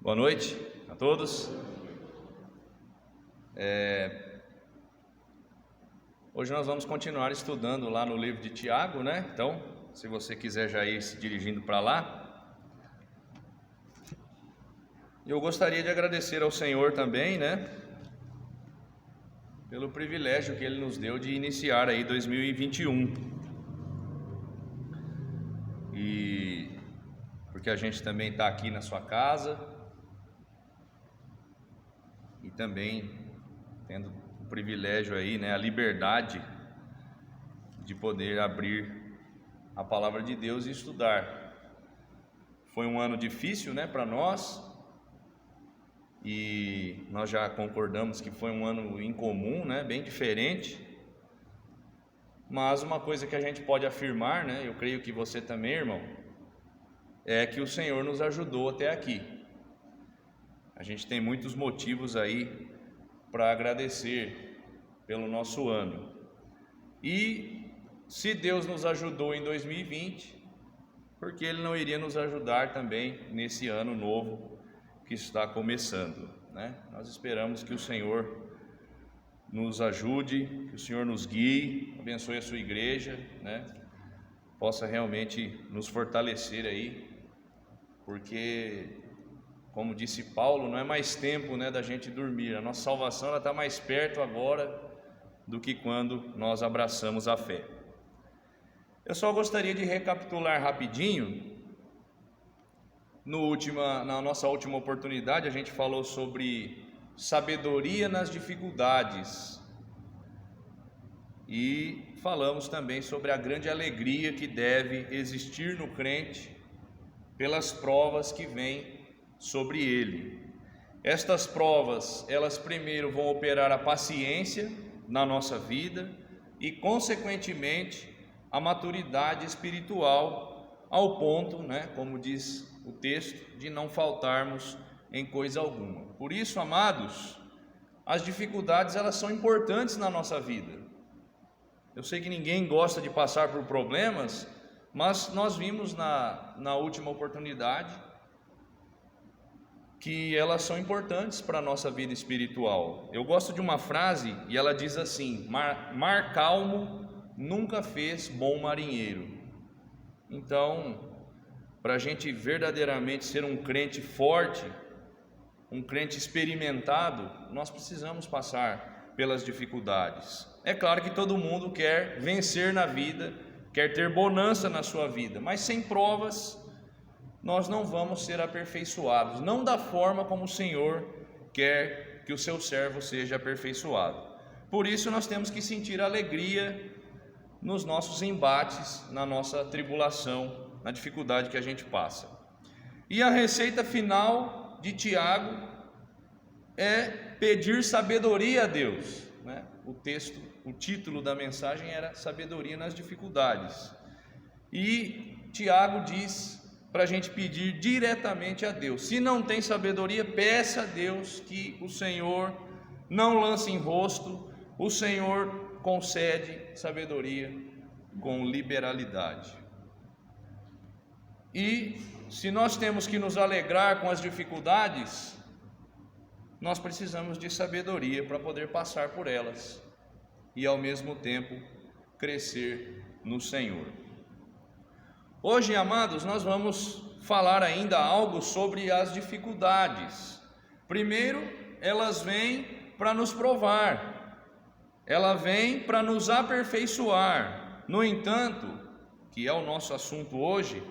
Boa noite a todos. Hoje nós vamos continuar estudando lá no livro de Tiago, né? Então, se você quiser já ir se dirigindo para lá. Eu gostaria de agradecer ao Senhor também, né? Pelo privilégio que Ele nos deu de iniciar aí 2021. E porque a gente também está aqui na sua casa e também tendo o privilégio aí, né, a liberdade de poder abrir a palavra de Deus e estudar. Foi um ano difícil, né, para nós, e nós já concordamos que foi um ano incomum, né, bem diferente. Mas uma coisa que a gente pode afirmar, né, eu creio que você também, irmão, é que o Senhor nos ajudou até aqui. A gente tem muitos motivos aí para agradecer pelo nosso ano. E se Deus nos ajudou em 2020, por que Ele não iria nos ajudar também nesse ano novo que está começando, né? Nós esperamos que o Senhor nos ajude, que o Senhor nos guie, abençoe a sua igreja, né? Possa realmente nos fortalecer aí, porque, como disse Paulo, não é mais tempo, né, da gente dormir. A nossa salvação está mais perto agora do que quando nós abraçamos a fé. Eu só gostaria de recapitular rapidinho. Na nossa última oportunidade, a gente falou sobre sabedoria nas dificuldades e falamos também sobre a grande alegria que deve existir no crente pelas provas que vêm sobre ele. Estas provas, elas primeiro vão operar a paciência na nossa vida e, consequentemente, a maturidade espiritual, ao ponto, né, como diz o texto, de não faltarmos em coisa alguma. Por isso, amados, as dificuldades, elas são importantes na nossa vida. Eu sei que ninguém gosta de passar por problemas, mas nós vimos na última oportunidade que elas são importantes para a nossa vida espiritual. Eu gosto de uma frase e ela diz assim: mar calmo nunca fez bom marinheiro. Então, para a gente verdadeiramente ser um crente forte, um crente experimentado, nós precisamos passar pelas dificuldades. É claro que todo mundo quer vencer na vida, quer ter bonança na sua vida, mas sem provas nós não vamos ser aperfeiçoados, não da forma como o Senhor quer que o seu servo seja aperfeiçoado. Por isso nós temos que sentir alegria nos nossos embates, na nossa tribulação, na dificuldade que a gente passa. E a receita final de Tiago é pedir sabedoria a Deus, né? O título da mensagem era Sabedoria nas Dificuldades. E Tiago diz para a gente pedir diretamente a Deus. Se não tem sabedoria, peça a Deus que o Senhor não lance em rosto. O Senhor concede sabedoria com liberalidade. E se nós temos que nos alegrar com as dificuldades, nós precisamos de sabedoria para poder passar por elas e ao mesmo tempo crescer no Senhor. Hoje, amados, nós vamos falar ainda algo sobre as dificuldades. Primeiro, elas vêm para nos provar, ela vem para nos aperfeiçoar. No entanto, que é o nosso assunto hoje,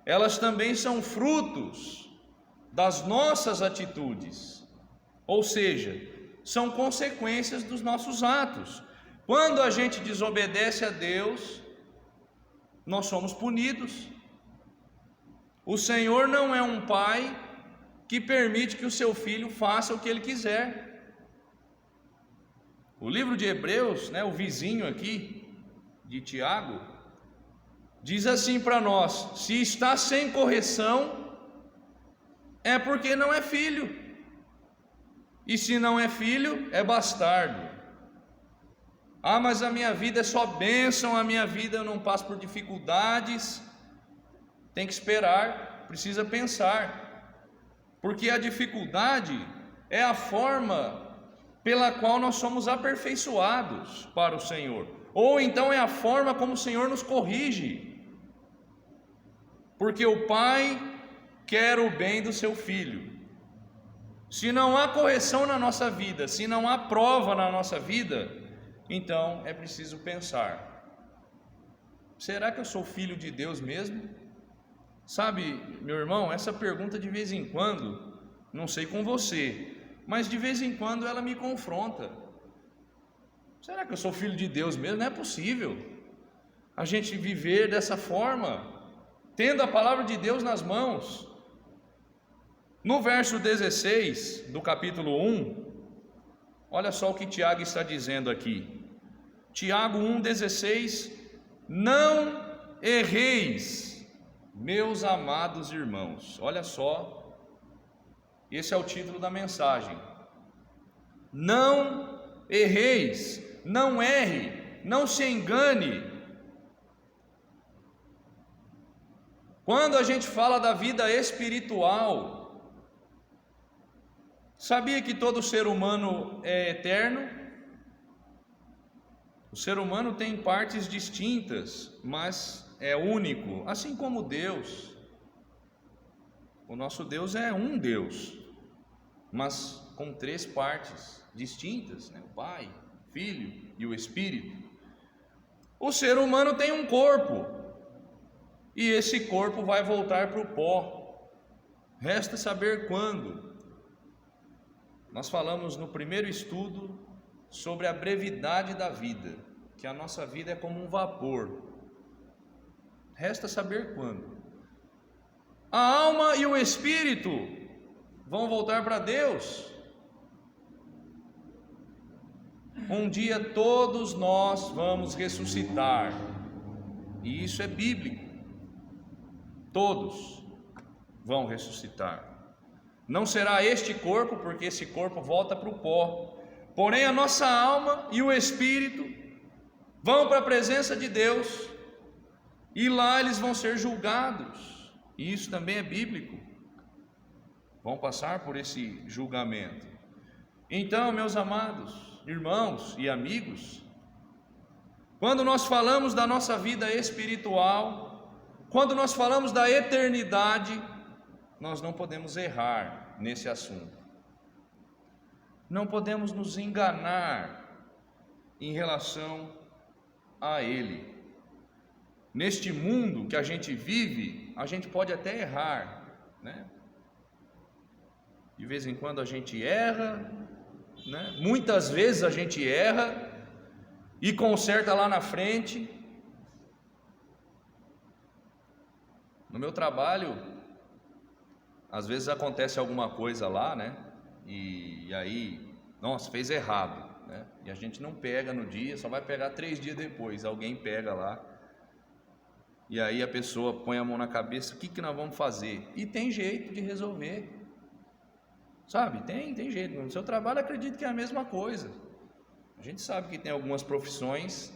elas também são frutos das nossas atitudes, ou seja, são consequências dos nossos atos. Quando a gente desobedece a Deus, nós somos punidos. O Senhor não é um pai que permite que o seu filho faça o que ele quiser. O livro de Hebreus, né, o vizinho aqui de Tiago, diz assim para nós: se está sem correção, é porque não é filho, e se não é filho, é bastardo. Ah, mas a minha vida é só bênção, a minha vida eu não passo por dificuldades. Tem que esperar, precisa pensar, porque a dificuldade é a forma pela qual nós somos aperfeiçoados para o Senhor, ou então é a forma como o Senhor nos corrige, porque o Pai quer o bem do seu filho. Se não há correção na nossa vida, se não há prova na nossa vida, então é preciso pensar: será que eu sou filho de Deus mesmo? Sabe, meu irmão, essa pergunta de vez em quando, não sei com você, mas de vez em quando ela me confronta. Será que eu sou filho de Deus mesmo? Não é possível a gente viver dessa forma, tendo a palavra de Deus nas mãos. No verso 16 do capítulo 1, olha só o que Tiago está dizendo aqui. Tiago 1,16: não erreis, meus amados irmãos. Olha só, esse é o título da mensagem. Não erreis, não erre, não se engane. Quando a gente fala da vida espiritual, sabia que todo ser humano é eterno? O ser humano tem partes distintas, mas é único, assim como Deus. O nosso Deus é um Deus, mas com 3 partes distintas, né? O Pai, o Filho e o Espírito. O ser humano tem um corpo, e esse corpo vai voltar para o pó. Resta saber quando. Nós falamos no primeiro estudo sobre a brevidade da vida, que a nossa vida é como um vapor. Resta saber quando. A alma e o espírito vão voltar para Deus. Um dia todos nós vamos ressuscitar, e isso é bíblico. Todos vão ressuscitar. Não será este corpo, porque esse corpo volta para o pó. Porém a nossa alma e o espírito vão para a presença de Deus, e lá eles vão ser julgados. E isso também é bíblico. Vão passar por esse julgamento. Então, meus amados irmãos e amigos, quando nós falamos da nossa vida espiritual, quando nós falamos da eternidade, nós não podemos errar nesse assunto. Não podemos nos enganar em relação a Ele. Neste mundo que a gente vive, a gente pode até errar, né? De vez em quando a gente erra, né? Muitas vezes a gente erra e conserta lá na frente. No meu trabalho, às vezes acontece alguma coisa lá, né? E aí, nossa, fez errado, né? E a gente não pega no dia, só vai pegar 3 dias depois. Alguém pega lá, e aí a pessoa põe a mão na cabeça: o que nós vamos fazer? E tem jeito de resolver, sabe? Tem jeito. No seu trabalho, acredito que é a mesma coisa. A gente sabe que tem algumas profissões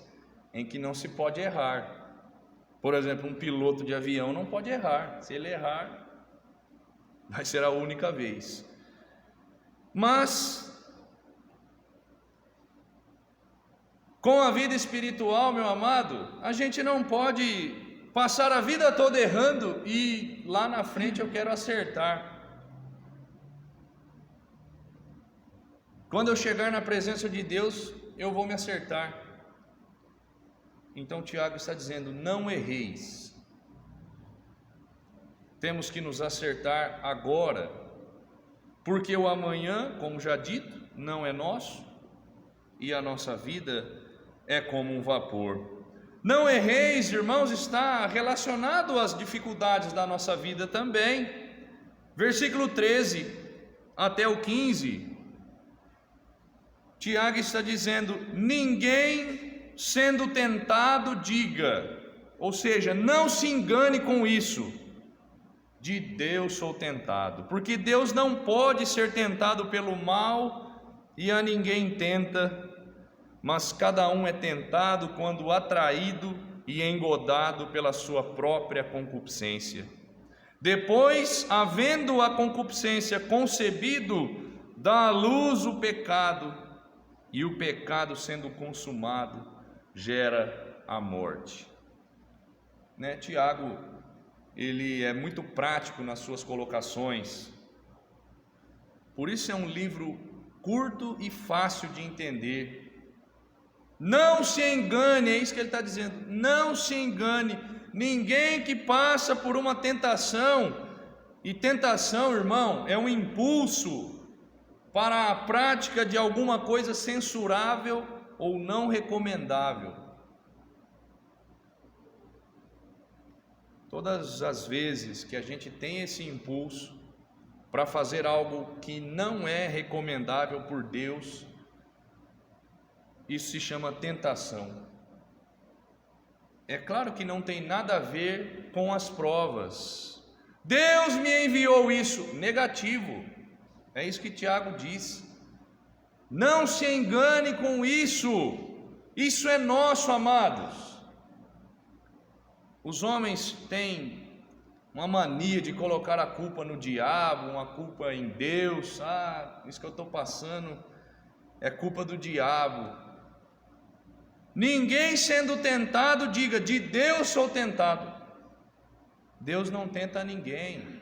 em que não se pode errar. Por exemplo, um piloto de avião não pode errar. Se ele errar, vai ser a única vez. Mas com a vida espiritual, meu amado, a gente não pode passar a vida toda errando e lá na frente eu quero acertar. Quando eu chegar na presença de Deus, eu vou me acertar. Então Tiago está dizendo: não erreis. Temos que nos acertar agora, porque o amanhã, como já dito, não é nosso, e a nossa vida é como um vapor. Não erreis, irmãos, está relacionado às dificuldades da nossa vida também. Versículo 13 até o 15, Tiago está dizendo: ninguém sendo tentado diga, ou seja, não se engane com isso, de Deus sou tentado, porque Deus não pode ser tentado pelo mal, e a ninguém tenta, mas cada um é tentado quando atraído e engodado pela sua própria concupiscência. Depois, havendo a concupiscência concebido, dá à luz o pecado, e o pecado sendo consumado, gera a morte. Tiago, ele é muito prático nas suas colocações, por isso é um livro curto e fácil de entender. Não se engane, é isso que ele está dizendo, não se engane, ninguém que passa por uma tentação, e tentação, irmão, é um impulso para a prática de alguma coisa censurável ou não recomendável. Todas as vezes que a gente tem esse impulso para fazer algo que não é recomendável por Deus, isso se chama tentação. É claro que não tem nada a ver com as provas. Deus me enviou isso, negativo. É isso que Tiago diz. Não se engane com isso. Isso é nosso, amados. Os homens têm uma mania de colocar a culpa no diabo, uma culpa em Deus. Isso que eu estou passando é culpa do diabo. Ninguém sendo tentado diga, de Deus sou tentado. Deus não tenta ninguém.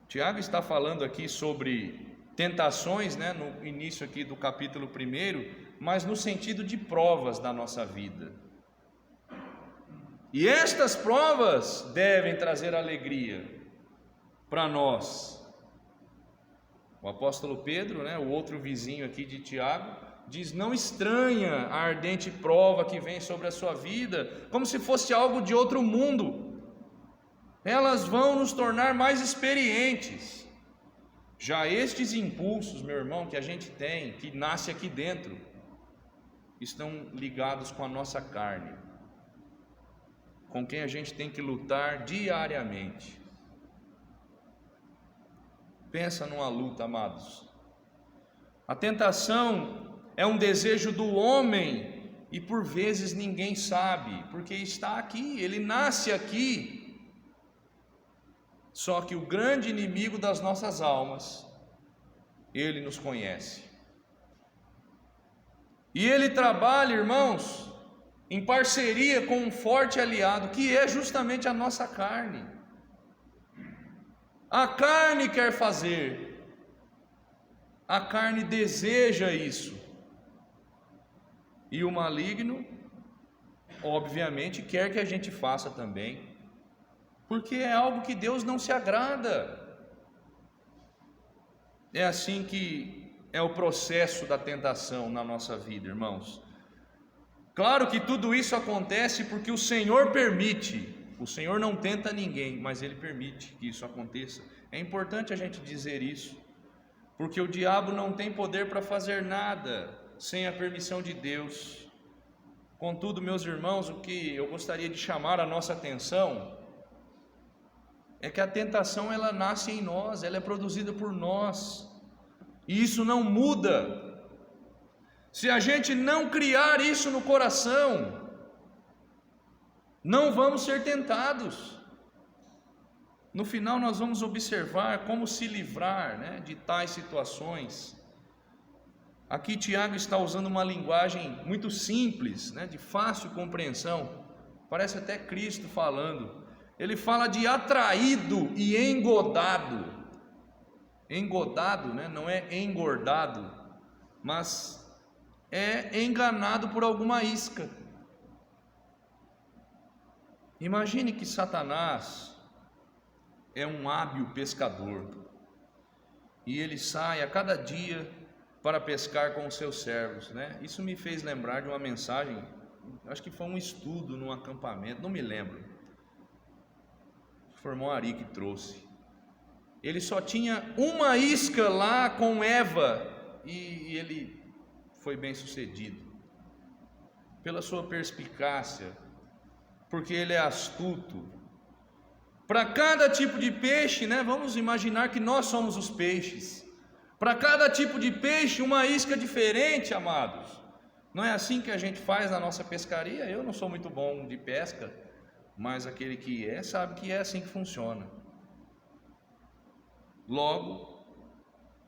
Tiago está falando aqui sobre tentações, no início aqui do capítulo 1, mas no sentido de provas da nossa vida. E estas provas devem trazer alegria para nós. O apóstolo Pedro, o outro vizinho aqui de Tiago, diz: não estranha a ardente prova que vem sobre a sua vida, como se fosse algo de outro mundo. Elas vão nos tornar mais experientes. Já estes impulsos, meu irmão, que a gente tem, que nasce aqui dentro, estão ligados com a nossa carne, com quem a gente tem que lutar diariamente. Pensa numa luta, amados. A tentação é um desejo do homem e por vezes ninguém sabe, porque está aqui, ele nasce aqui. Só que o grande inimigo das nossas almas, ele nos conhece. E ele trabalha, irmãos, em parceria com um forte aliado, que é justamente a nossa carne. A carne quer fazer, a carne deseja isso. E o maligno, obviamente, quer que a gente faça também, porque é algo que Deus não se agrada. É assim que é o processo da tentação na nossa vida, irmãos. Claro que tudo isso acontece porque o Senhor permite. O Senhor não tenta ninguém, mas Ele permite que isso aconteça. É importante a gente dizer isso, porque o diabo não tem poder para fazer nada sem a permissão de Deus. Contudo, meus irmãos, o que eu gostaria de chamar a nossa atenção é que a tentação, ela nasce em nós, ela é produzida por nós, e isso não muda. Se a gente não criar isso no coração, não vamos ser tentados. No final nós vamos observar como se livrar, de tais situações. Aqui Tiago está usando uma linguagem muito simples, de fácil compreensão, parece até Cristo falando. Ele fala de atraído e engodado. Engodado, não é engordado, mas é enganado por alguma isca. Imagine que Satanás é um hábil pescador e ele sai a cada dia para pescar com os seus servos, Isso me fez lembrar de uma mensagem, acho que foi um estudo num acampamento, não me lembro. Foi o irmão Ari que trouxe. Ele só tinha uma isca lá com Eva e ele foi bem sucedido pela sua perspicácia, porque ele é astuto. Para cada tipo de peixe, vamos imaginar que nós somos os peixes. Para cada tipo de peixe, uma isca diferente, amados. Não é assim que a gente faz na nossa pescaria? Eu não sou muito bom de pesca, mas aquele que é, sabe que é assim que funciona. Logo,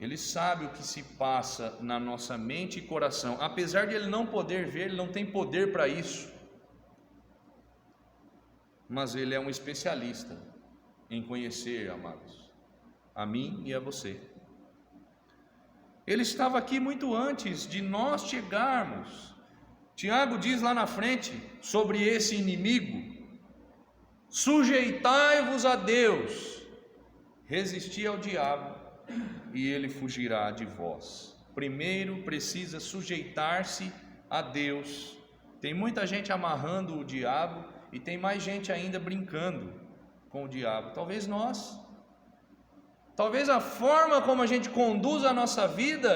ele sabe o que se passa na nossa mente e coração. Apesar de ele não poder ver, ele não tem poder para isso. Mas ele é um especialista em conhecer, amados, a mim e a você. Ele estava aqui muito antes de nós chegarmos. Tiago diz lá na frente sobre esse inimigo: sujeitai-vos a Deus, resisti ao diabo e ele fugirá de vós. Primeiro precisa sujeitar-se a Deus. Tem muita gente amarrando o diabo e tem mais gente ainda brincando com o diabo. Talvez nós. Talvez a forma como a gente conduz a nossa vida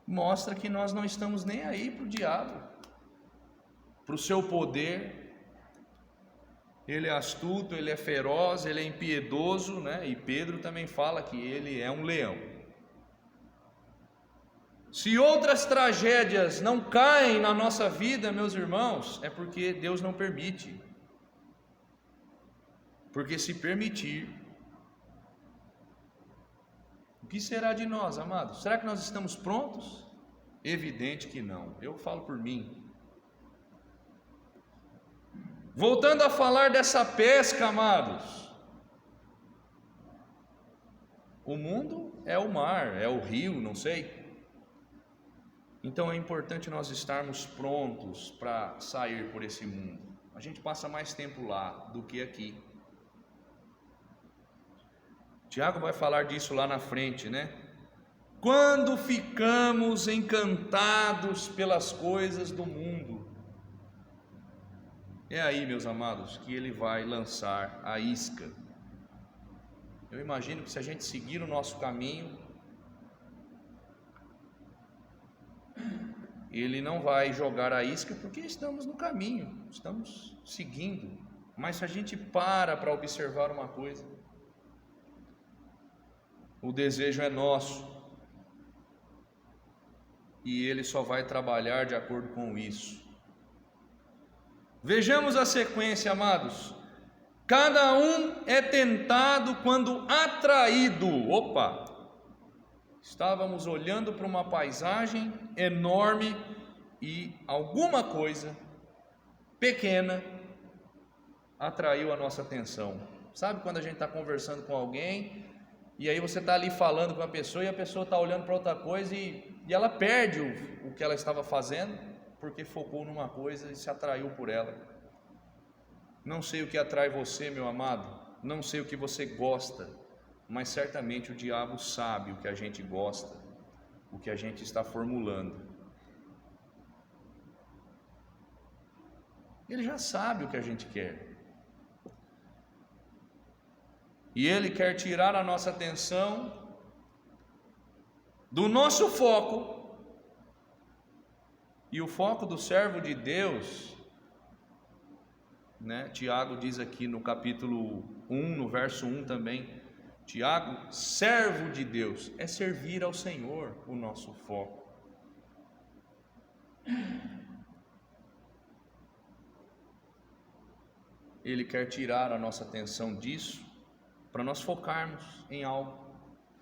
mostra que nós não estamos nem aí para o diabo, para o seu poder. Ele é astuto, ele é feroz, ele é impiedoso, né? E Pedro também fala que ele é um leão. Se outras tragédias não caem na nossa vida, meus irmãos, é porque Deus não permite. Porque se permitir, o que será de nós, amados? Será que nós estamos prontos? Evidente que não. Eu falo por mim. Voltando a falar dessa pesca, amados, o mundo é o mar, é o rio, não sei. Então é importante nós estarmos prontos para sair por esse mundo. A gente passa mais tempo lá do que aqui. Tiago vai falar disso lá na frente, né? Quando ficamos encantados pelas coisas do mundo, é aí, meus amados, que ele vai lançar a isca. Eu imagino que se a gente seguir o nosso caminho, ele não vai jogar a isca porque estamos no caminho, estamos seguindo. Mas se a gente para observar uma coisa, o desejo é nosso e ele só vai trabalhar de acordo com isso. Vejamos a sequência, amados. Cada um é tentado quando atraído. Opa! Estávamos olhando para uma paisagem enorme e alguma coisa pequena atraiu a nossa atenção. Sabe quando a gente está conversando com alguém e aí você está ali falando com a pessoa e a pessoa está olhando para outra coisa e ela perde o que ela estava fazendo porque focou numa coisa e se atraiu por ela. Não sei o que atrai você, meu amado, não sei o que você gosta, mas certamente o diabo sabe o que a gente gosta, o que a gente está formulando. Ele já sabe o que a gente quer. E ele quer tirar a nossa atenção do nosso foco. E o foco do servo de Deus, né? Tiago diz aqui no capítulo 1, no verso 1 também, Tiago, servo de Deus, é servir ao Senhor o nosso foco. Ele quer tirar a nossa atenção disso, para nós focarmos em algo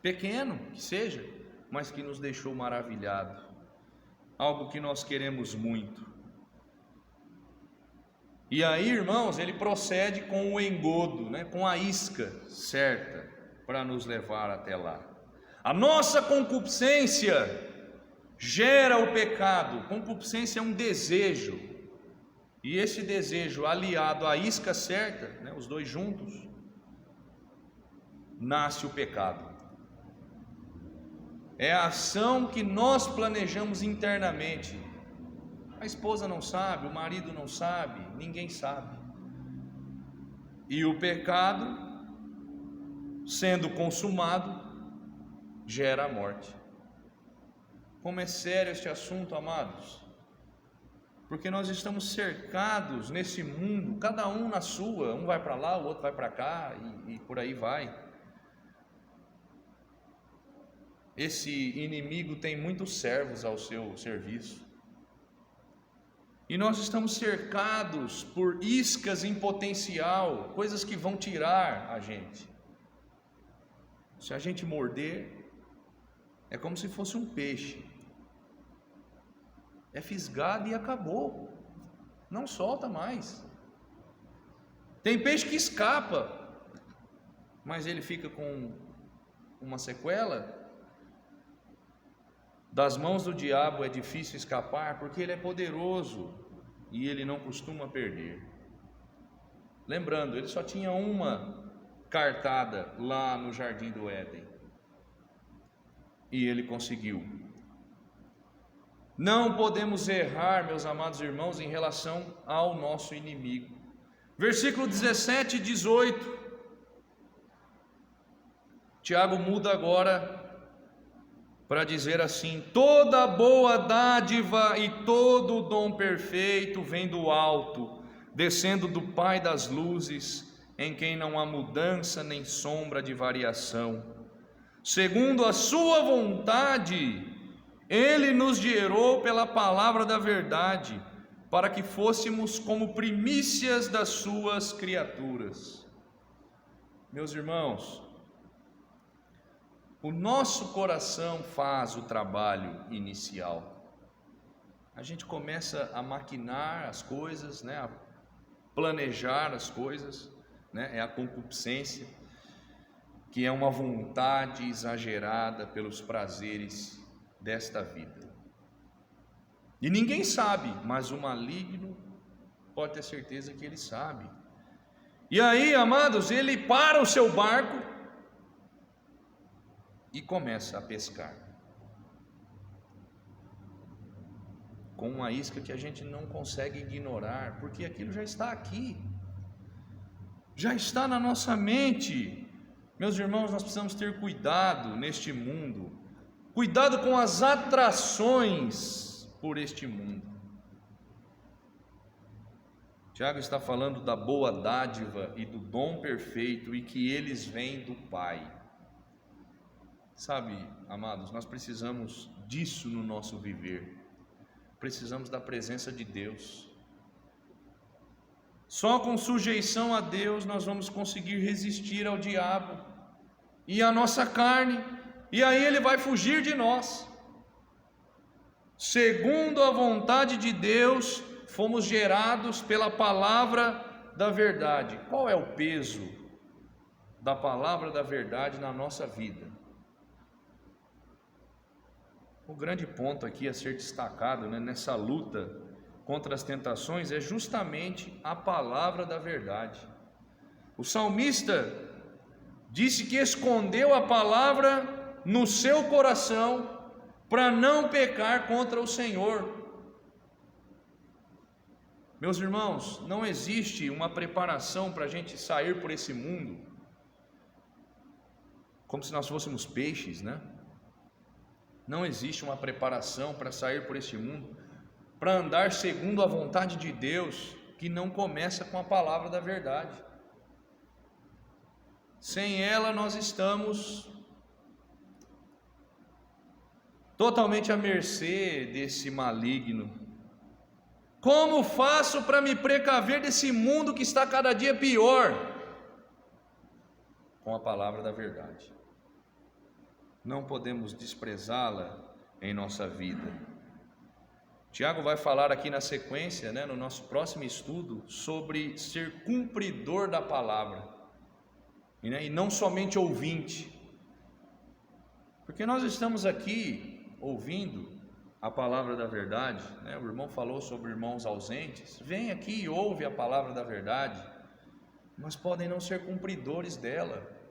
pequeno que seja, mas que nos deixou maravilhado, algo que nós queremos muito. E aí, irmãos, ele procede com o engodo, né, com a isca certa para nos levar até lá. A nossa concupiscência gera o pecado. Concupiscência é um desejo, e esse desejo aliado à isca certa, né, os dois juntos, nasce o pecado. É a ação que nós planejamos internamente. A esposa não sabe, o marido não sabe, ninguém sabe. E o pecado, sendo consumado, gera a morte. Como é sério este assunto, amados? Porque nós estamos cercados nesse mundo, cada um na sua, um vai para lá, o outro vai para cá e por aí vai. Esse inimigo tem muitos servos ao seu serviço. E nós estamos cercados por iscas em potencial, coisas que vão tirar a gente. Se a gente morder, é como se fosse um peixe. É fisgado e acabou. Não solta mais. Tem peixe que escapa, mas ele fica com uma sequela. Das mãos do diabo é difícil escapar, porque ele é poderoso e ele não costuma perder. Lembrando, ele só tinha uma cartada lá no Jardim do Éden, e ele conseguiu. Não podemos errar, meus amados irmãos, em relação ao nosso inimigo. Versículo 17 e 18. Tiago muda agora para dizer assim: toda boa dádiva e todo dom perfeito vem do alto, descendo do Pai das luzes, em quem não há mudança nem sombra de variação. Segundo a sua vontade, Ele nos gerou pela palavra da verdade, para que fôssemos como primícias das suas criaturas. Meus irmãos, o nosso coração faz o trabalho inicial. A gente começa a maquinar as coisas, a planejar as coisas, é a concupiscência, que é uma vontade exagerada pelos prazeres desta vida. E ninguém sabe, mas o maligno pode ter certeza que ele sabe. E aí, amados, ele para o seu barco e começa a pescar com uma isca que a gente não consegue ignorar, porque aquilo já está aqui, já está na nossa mente. Meus irmãos, nós precisamos ter cuidado neste mundo, cuidado com as atrações por este mundo. Tiago está falando da boa dádiva e do dom perfeito, e que eles vêm do Pai. Sabe, amados, nós precisamos disso no nosso viver. Precisamos da presença de Deus. Só com sujeição a Deus nós vamos conseguir resistir ao diabo e à nossa carne, e aí ele vai fugir de nós. Segundo a vontade de Deus, fomos gerados pela palavra da verdade. Qual é o peso da palavra da verdade na nossa vida? O grande ponto aqui a ser destacado, nessa luta contra as tentações, é justamente a palavra da verdade. O salmista disse que escondeu a palavra no seu coração para não pecar contra o Senhor. Meus irmãos, não existe uma preparação para a gente sair por esse mundo como se nós fôssemos peixes, Não existe uma preparação para sair por esse mundo, para andar segundo a vontade de Deus, que não começa com a palavra da verdade. Sem ela nós estamos totalmente à mercê desse maligno. Como faço para me precaver desse mundo que está cada dia pior? Com a palavra da verdade. Não podemos desprezá-la em nossa vida. Tiago vai falar aqui na sequência, no nosso próximo estudo, sobre ser cumpridor da palavra, e não somente ouvinte. Porque nós estamos aqui ouvindo a palavra da verdade, O irmão falou sobre irmãos ausentes. Vem aqui e ouve a palavra da verdade, mas podem não ser cumpridores dela.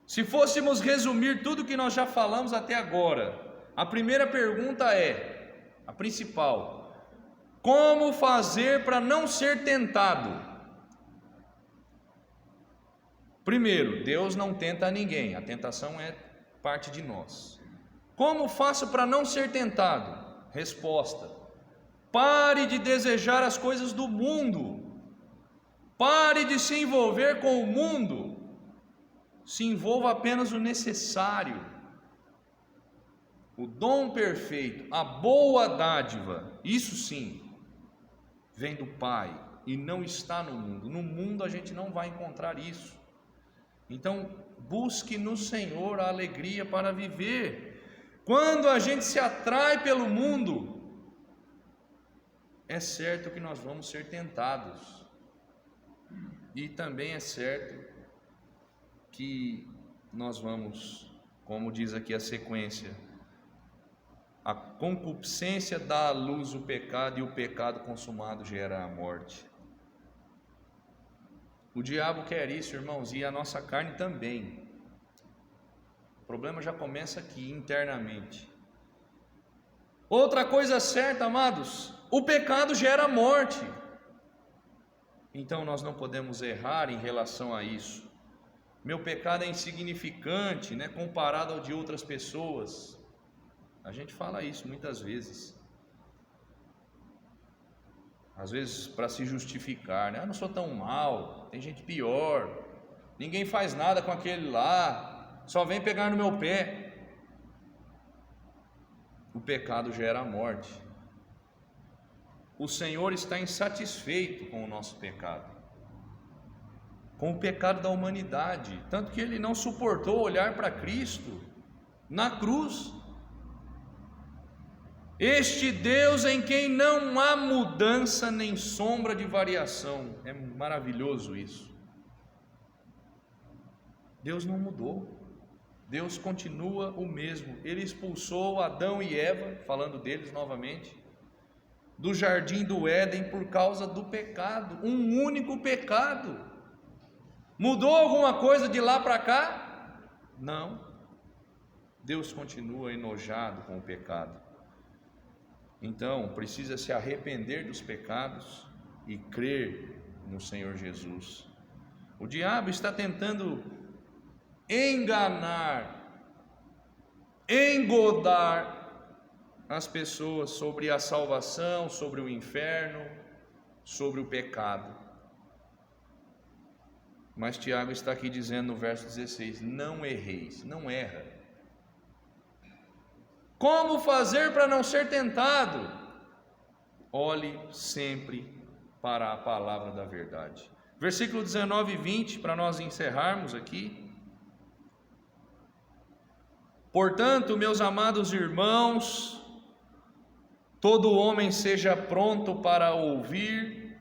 Se fôssemos resumir tudo que nós já falamos até agora, a primeira pergunta é, a principal: como fazer para não ser tentado? Primeiro, Deus não tenta ninguém, a tentação é parte de nós. Como faço para não ser tentado? Resposta: pare de desejar as coisas do mundo, pare de se envolver com o mundo, se envolva apenas o necessário. o dom perfeito, a boa dádiva, isso sim, vem do Pai e não está no mundo. No mundo a gente não vai encontrar isso. Então, busque no Senhor a alegria para viver. Quando a gente se atrai pelo mundo, é certo que nós vamos ser tentados. E também é certo que nós vamos, como diz aqui a sequência, a concupiscência dá à luz o pecado e o pecado consumado gera a morte. O diabo quer isso, irmãos, e a nossa carne também. O problema já começa aqui, internamente. Outra coisa certa, amados, o pecado gera morte. Então nós não podemos errar em relação a isso. Meu pecado é insignificante, né, comparado ao de outras pessoas. A gente fala isso muitas vezes. Às vezes para se justificar, né? Eu não sou tão mal, tem gente pior. Ninguém faz nada com aquele lá, só vem pegar no meu pé. O pecado gera a morte. O Senhor está insatisfeito com o nosso pecado, com o pecado da humanidade, tanto que Ele não suportou olhar para Cristo na cruz. Este Deus em quem não há mudança nem sombra de variação. É maravilhoso isso. Deus não mudou. Deus continua o mesmo. Ele expulsou Adão e Eva, falando deles novamente, do jardim do Éden por causa do pecado. Um único pecado. Mudou alguma coisa de lá para cá? Não. Deus continua enojado com o pecado. Então, precisa se arrepender dos pecados e crer no Senhor Jesus. O diabo está tentando enganar, engodar as pessoas sobre a salvação, sobre o inferno, sobre o pecado. Mas Tiago está aqui dizendo no verso 16: não erreis, não erra. Como fazer para não ser tentado? Olhe sempre para a palavra da verdade. Versículo 19 e 20, para nós encerrarmos aqui. Portanto, meus amados irmãos, todo homem seja pronto para ouvir,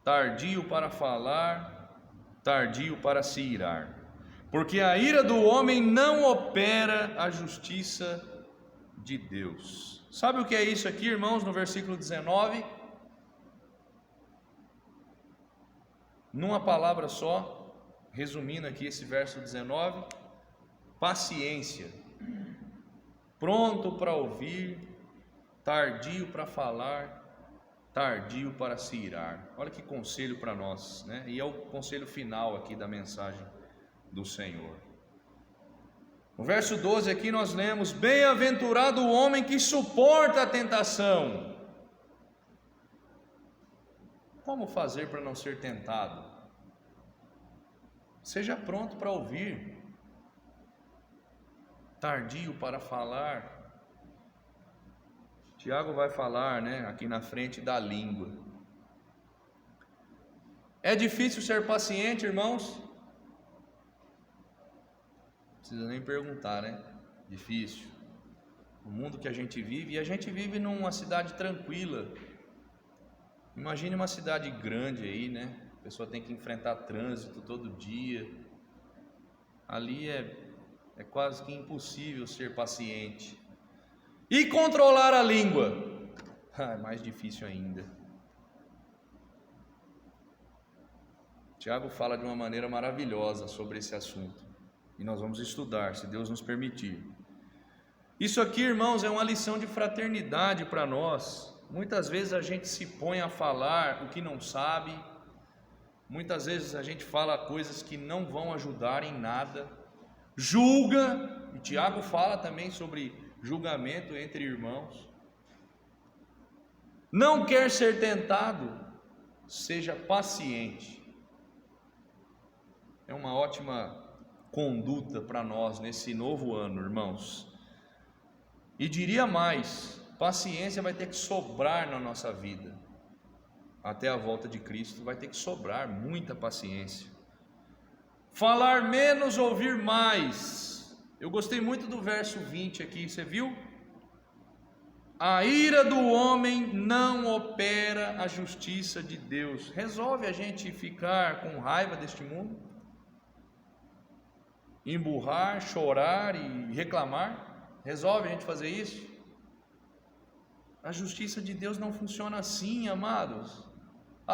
tardio para falar, tardio para se irar, porque a ira do homem não opera a justiça de Deus. Sabe o que é isso aqui, irmãos, no versículo 19? Numa palavra só, resumindo aqui esse verso 19, paciência. Pronto para ouvir, tardio para falar, tardio para se irar. Olha que conselho para nós, né? E é o conselho final aqui da mensagem do Senhor. No verso 12 aqui nós lemos: bem-aventurado o homem que suporta a tentação. Como fazer para não ser tentado? Seja pronto para ouvir, tardio para falar. Tiago vai falar, né, aqui na frente da língua. É difícil ser paciente, irmãos? Não precisa nem perguntar, né? Difícil. O mundo que a gente vive, e a gente vive numa cidade tranquila. Imagine uma cidade grande aí, né? A pessoa tem que enfrentar trânsito todo dia. Ali é quase que impossível ser paciente. E controlar a língua? É mais difícil ainda. Tiago fala de uma maneira maravilhosa sobre esse assunto. E nós vamos estudar, se Deus nos permitir. Isso aqui, irmãos, é uma lição de fraternidade para nós. Muitas vezes a gente se põe a falar o que não sabe. Muitas vezes a gente fala coisas que não vão ajudar em nada. Julga, e Tiago fala também sobre julgamento entre irmãos. Não quer ser tentado? Seja paciente. É uma ótima conduta para nós nesse novo ano, irmãos. E diria mais, paciência vai ter que sobrar na nossa vida. Até a volta de Cristo vai ter que sobrar muita paciência. Falar menos, ouvir mais. Eu gostei muito do verso 20 aqui, você viu? A ira do homem não opera a justiça de Deus. Resolve a gente ficar com raiva deste mundo? Emburrar, chorar e reclamar? Resolve a gente fazer isso? A justiça de Deus não funciona assim, amados.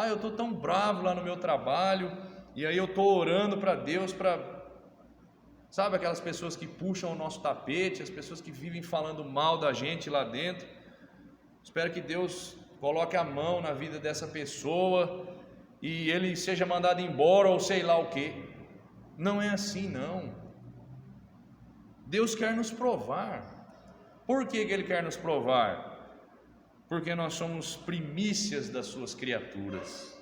Eu estou tão bravo lá no meu trabalho, e aí eu estou orando para Deus, sabe aquelas pessoas que puxam o nosso tapete, as pessoas que vivem falando mal da gente lá dentro. Espero que Deus coloque a mão na vida dessa pessoa e ele seja mandado embora ou sei lá o que. Não é assim, não. Deus quer nos provar. Por que Ele quer nos provar? Porque nós somos primícias das suas criaturas.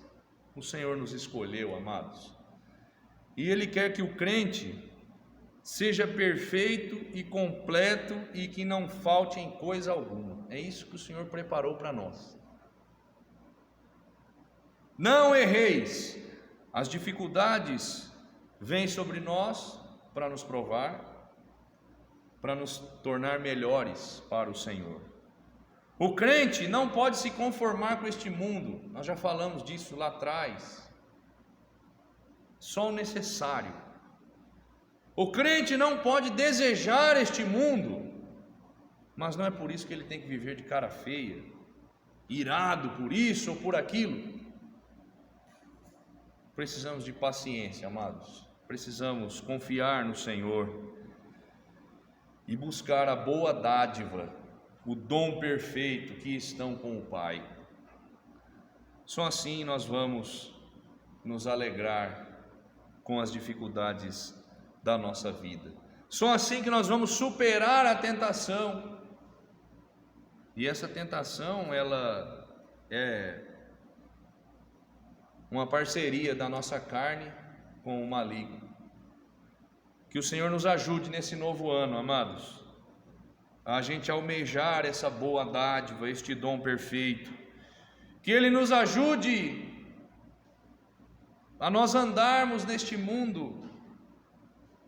O Senhor nos escolheu, amados. E Ele quer que o crente seja perfeito e completo e que não falte em coisa alguma. É isso que o Senhor preparou para nós. Não erreis. As dificuldades vêm sobre nós para nos provar, para nos tornar melhores para o Senhor. O crente não pode se conformar com este mundo. Nós já falamos disso lá atrás. Só o necessário. O crente não pode desejar este mundo, mas não é por isso que ele tem que viver de cara feia, irado por isso ou por aquilo. Precisamos de paciência, amados. Precisamos confiar no Senhor e buscar a boa dádiva, o dom perfeito que estão com o Pai. Só assim nós vamos nos alegrar com as dificuldades da nossa vida. Só assim que nós vamos superar a tentação. E essa tentação, ela é uma parceria da nossa carne com o maligno. Que o Senhor nos ajude nesse novo ano, amados, a gente almejar essa boa dádiva, este dom perfeito. Que Ele nos ajude a nós andarmos neste mundo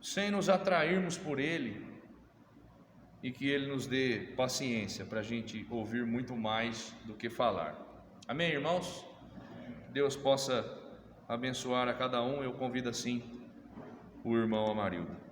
sem nos atrairmos por Ele, e que Ele nos dê paciência para a gente ouvir muito mais do que falar. Amém, irmãos? Deus possa abençoar a cada um. Eu convido assim o irmão Amarildo.